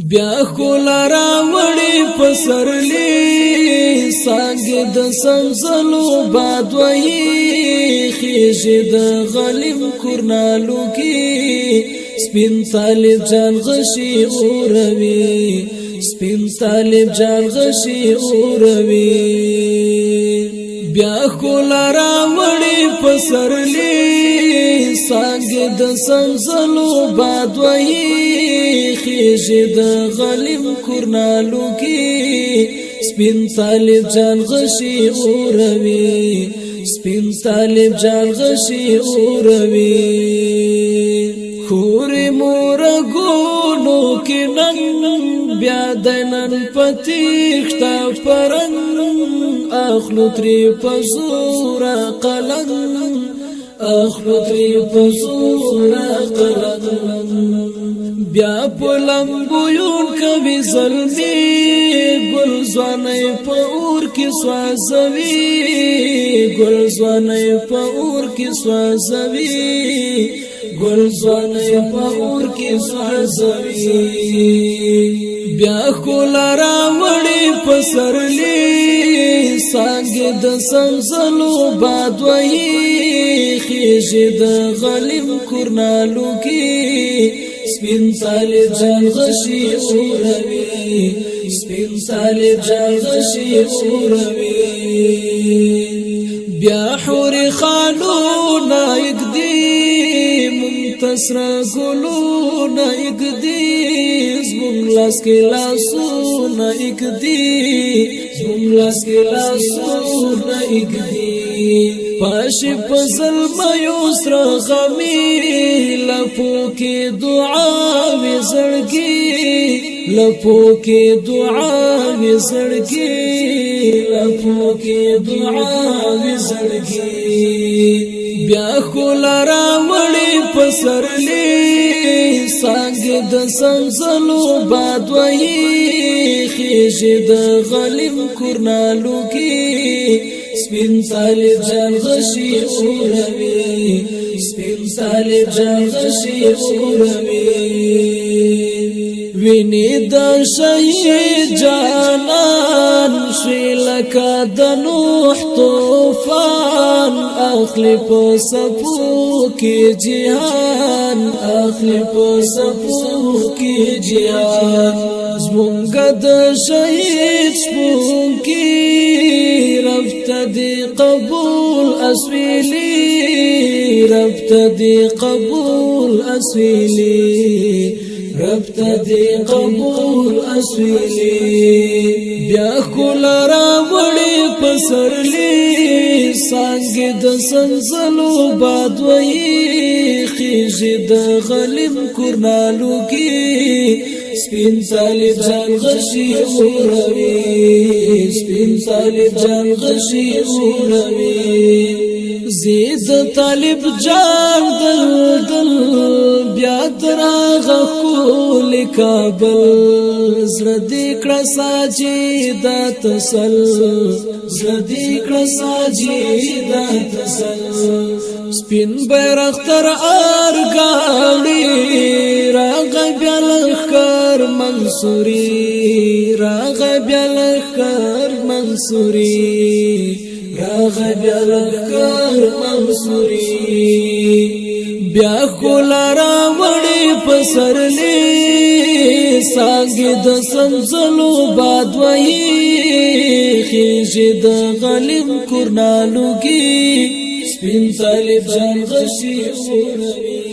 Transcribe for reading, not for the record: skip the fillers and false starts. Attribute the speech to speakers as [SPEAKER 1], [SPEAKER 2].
[SPEAKER 1] بیا کولا راوړي پسرلی سانګې د سمزلو باد وهي خېژې د غلیم کورنالو کې سپین طالب جان غشي اوروي سپین طالب جان غشي اوروي بیا کولا راوړي پسرلی سانګې د سمزلو باد وهي خېژې د غلیم کورنالو کې سپین طالب جان غشي اوروي سپین طالب جان غشي اوروي خورې مورګونو کې نن بیا د نن پتیښتا پرن اخلو ترې په زوره قلم اخلو ترې په زوره قلم بیا پلمبویون کوي ظلمي ګل ځواني په اور کې سوځوي ګل ځواني په اور کې سوځوي ګل ځواني په اور کې سوځوي بیا کولا راوړي پسرلی سانګې د سمزلو باد وهي خېژې د غلیم کورنالو کې سپین طالب جان غشي اوروي سپین طالب جان غشي اوروي بیا حوري خالونه یګدي منتصر ګلونه یګدي زموږ لاس کې لاسونه یګدي زموږ لاس کې لاسونه یګدي پاش پزل مایو سر غمی لپو کې دعا وی زړګي لپو کې دعا وی زړګي لپو کې دعا وی زړګي بیا کولا راوړي پسرلی سانګې د سمزلو باد وهي خېژې د غلیم کورنالو کې سپین طالب جان غشي اوروي سپین طالب جان غشي اوروي ویني د شهید جانان شي لکه د نوح طوفان اخلي په سپو کې جهان اخلي په سپو کې جهان زمونږ د شهید شپون کې ربط دی قبول اسویلی ربط دی قبول اسویلی ربط دی قبول اسویلی بیا کولا راوړي پسرلی سانګې د سمزلو باد وهي خېژې د غلیم کورنالو کې سپین طالب جان غشي اوروي سپین طالب جان غشي اوروي زید طالب جان دل دل بیا دراغه کول کابل زړه کړه ساجدا تسل زړه کړه ساجدا تسل سپین بیرغ تر ارګاړي راغب لخر منصوري راغب لخر منصوري راغب لخر منصوري بیا کولا راوړي پسرلی سانګې د سمزلو باد وهي خېژې د غلیم کورنالو کې سپین طالب جان غشي اوروي